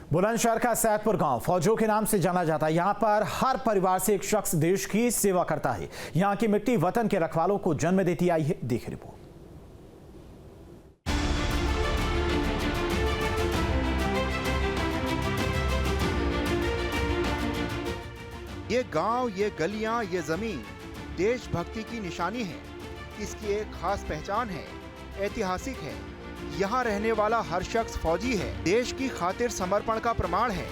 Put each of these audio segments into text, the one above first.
बुलंदशहर का सैदपुर गांव फौजियों के नाम से जाना जाता है। यहां पर हर परिवार से एक शख्स देश की सेवा करता है। यहां की मिट्टी वतन के रखवालों को जन्म देती आई है। देखिए रिपोर्ट। ये गांव, ये गलियां, ये जमीन देशभक्ति की निशानी है। इसकी एक खास पहचान है, ऐतिहासिक है। यहाँ रहने वाला हर शख्स फौजी है, देश की खातिर समर्पण का प्रमाण है।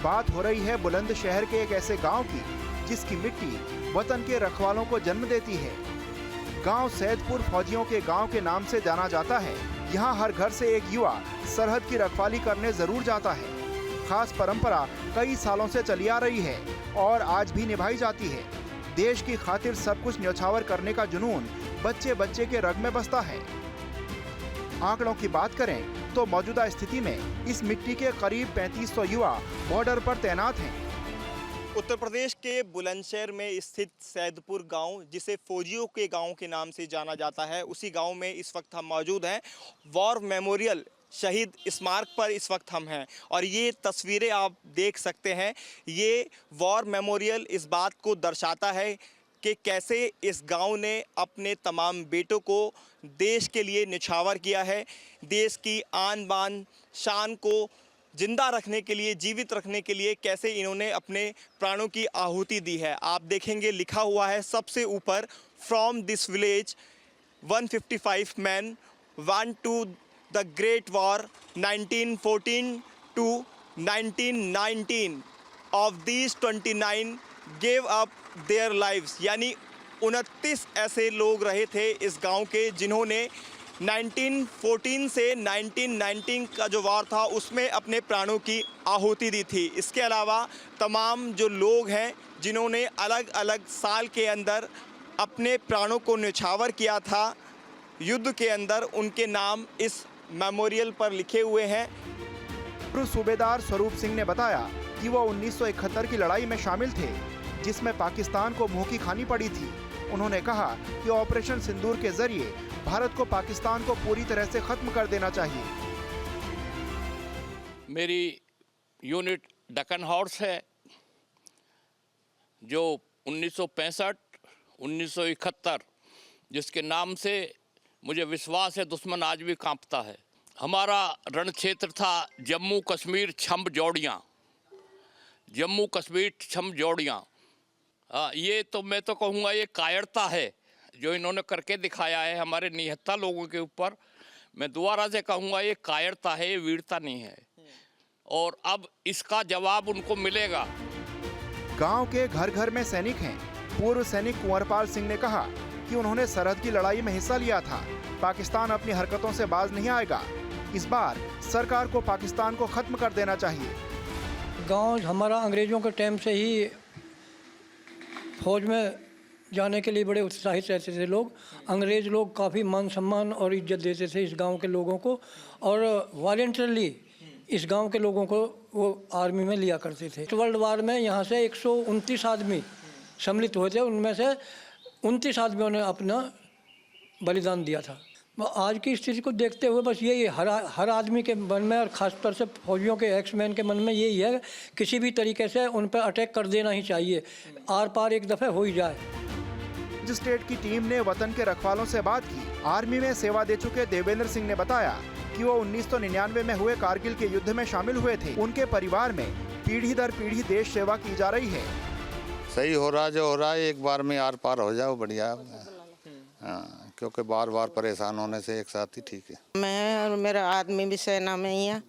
बात हो रही है बुलंदशहर के एक ऐसे गांव की जिसकी मिट्टी वतन के रखवालों को जन्म देती है। गांव सैदपुर फौजियों के गांव के नाम से जाना जाता है। यहाँ हर घर से एक युवा सरहद की रखवाली करने जरूर जाता है। खास परंपरा कई सालों से चली आ रही है और आज भी निभाई जाती है। देश की खातिर सब कुछ न्यौछावर करने का जुनून बच्चे बच्चे के रग में बसता है। आंकड़ों की बात करें तो मौजूदा स्थिति में इस मिट्टी के करीब 3500 युवा बॉर्डर पर तैनात हैं। उत्तर प्रदेश के बुलंदशहर में स्थित सैदपुर गांव, जिसे फौजियों के गांव के नाम से जाना जाता है, उसी गांव में इस वक्त हम मौजूद हैं। वॉर मेमोरियल शहीद स्मारक पर इस वक्त हम हैं और ये तस्वीरें आप देख सकते हैं। ये वॉर मेमोरियल इस बात को दर्शाता है कि कैसे इस गांव ने अपने तमाम बेटों को देश के लिए निछावर किया है। देश की आन बान शान को जिंदा रखने के लिए, जीवित रखने के लिए कैसे इन्होंने अपने प्राणों की आहुति दी है। आप देखेंगे लिखा हुआ है सबसे ऊपर, from this village 155 man went to the great war 1914 to 1919 of these 29 gave up their lives. यानी 29 ऐसे लोग रहे थे इस गांव के जिन्होंने 1914 से 1919 का जो वार था उसमें अपने प्राणों की आहुति दी थी। इसके अलावा तमाम जो लोग हैं जिन्होंने अलग अलग साल के अंदर अपने प्राणों को न्यौछावर किया था युद्ध के अंदर, उनके नाम इस मेमोरियल पर लिखे हुए हैं। सूबेदार स्वरूप सिंह ने बताया कि वो 1971 की लड़ाई में शामिल थे जिसमें पाकिस्तान को मुंह की खानी पड़ी थी। उन्होंने कहा कि ऑपरेशन सिंदूर के जरिए भारत को पाकिस्तान को पूरी तरह से खत्म कर देना चाहिए। मेरी यूनिट दक्कन हॉर्स है जो 1965, 1971 जिसके नाम से मुझे विश्वास है दुश्मन आज भी कांपता है। हमारा रण क्षेत्र था जम्मू कश्मीर छंब जोड़ियाँ, जम्मू कश्मीर छंब जोड़ियाँ। ये तो मैं तो कहूँगा ये कायरता है जो इन्होंने करके दिखाया है हमारे निहत्था लोगों के ऊपर। मैं दोबारा से कहूँगा ये कायरता है, ये वीरता नहीं है और अब इसका जवाब उनको मिलेगा। गांव के घर घर में सैनिक हैं। पूर्व सैनिक कुंवरपाल सिंह ने कहा कि उन्होंने सरहद की लड़ाई में हिस्सा लिया था। पाकिस्तान अपनी हरकतों से बाज नहीं आएगा। इस बार सरकार को पाकिस्तान को खत्म कर देना चाहिए। गांव हमारा अंग्रेजों के टाइम से ही फौज में जाने के लिए बड़े उत्साहित रहते थे लोग। अंग्रेज लोग काफ़ी मान सम्मान और इज्जत देते थे इस गांव के लोगों को और वॉलंटरली इस गांव के लोगों को वो आर्मी में लिया करते थे। वर्ल्ड वार में यहाँ से 129 आदमी सम्मिलित हुए थे, उनमें से 29 आदमियों ने अपना बलिदान दिया था। आज की स्थिति को देखते हुए बस यही हर आदमी के मन में और ख़ासतौर से फौजियों के एक्समैन के मन में यही है, किसी भी तरीके से उन पर अटैक कर देना ही चाहिए, आर पार एक दफ़े हो ही जाए। स्टेट की टीम ने वतन के रखवालों से बात की। आर्मी में सेवा दे चुके देवेंद्र सिंह ने बताया कि वो 1999 में हुए कारगिल के युद्ध में शामिल हुए थे। उनके परिवार में पीढ़ी दर पीढ़ी देश सेवा की जा रही है। सही हो रहा जो हो रहा है, एक बार में आर पार हो जाओ बढ़िया। हाँ, क्योंकि बार बार परेशान होने से एक साथ ही ठीक है। मैं और मेरा आदमी भी सेना में ही है।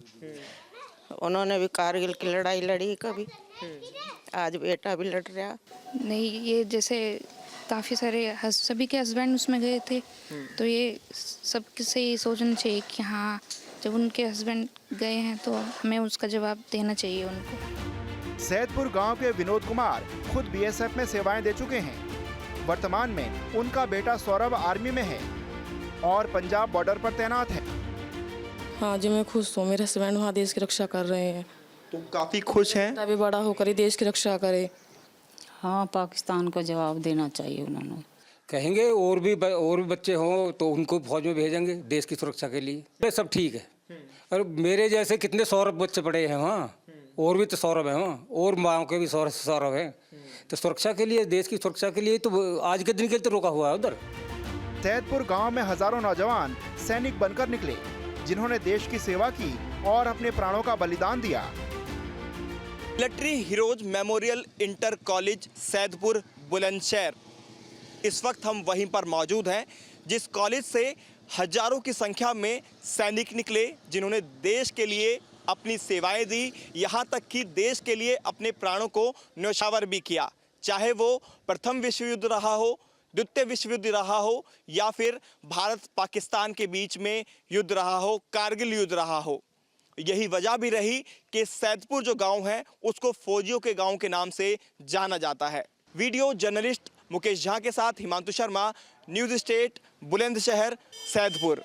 उन्होंने भी कारगिल की लड़ाई लड़ी कभी, आज बेटा भी लड़ रहा। नहीं, ये जैसे काफ़ी सारे सभी के हस्बैंड उसमें गए थे, तो ये सब से ये सोचना चाहिए कि हाँ जब उनके हस्बैंड गए हैं तो हमें उसका जवाब देना चाहिए उनको। सैदपुर गांव के विनोद कुमार खुद बीएसएफ में सेवाएं दे चुके हैं। वर्तमान में उनका बेटा सौरभ आर्मी में है और पंजाब बॉर्डर पर तैनात है। हाँ जी, मैं खुश हूँ। मेरे हस्बैंड वहाँ देश की रक्षा कर रहे हैं। तो काफ़ी खुश हैं। अभी बड़ा होकर ही देश की रक्षा करे। हाँ, पाकिस्तान को जवाब देना चाहिए। उन्होंने कहेंगे और भी बच्चे हों तो उनको फौज में भेजेंगे देश की सुरक्षा के लिए। सब ठीक है। और मेरे जैसे कितने सौरभ बच्चे पड़े हैं वहाँ, और भी तो सौरभ हैं वहाँ, और माँ के भी सौरभ हैं। तो सुरक्षा के लिए, देश की सुरक्षा के लिए तो आज के दिन के लिए तो रोका हुआ है उधर। सैदपुर गांव में हजारों नौजवान सैनिक बनकर निकले, जिन्होंने देश की सेवा की और अपने प्राणों का बलिदान दिया। Military heroes memorial inter college Saidpur Bulandshahr, इस वक्त हम वहीं पर मौजूद हैं जिस कॉलेज से हजारों की संख्या में सैनिक निकले, जिन्होंने देश के लिए अपनी सेवाएं दी, यहाँ तक कि देश के लिए अपने प्राणों को न्यौछावर भी किया। चाहे वो प्रथम विश्व युद्ध रहा हो, द्वितीय विश्व युद्ध रहा हो, या फिर भारत पाकिस्तान के बीच में युद्ध रहा हो, कारगिल युद्ध रहा हो। यही वजह भी रही कि सैदपुर जो गांव है उसको फौजियों के गांव के नाम से जाना जाता है। वीडियो जर्नलिस्ट मुकेश झा के साथ हिमांशु शर्मा, न्यूज़ स्टेट, बुलंदशहर, सैदपुर।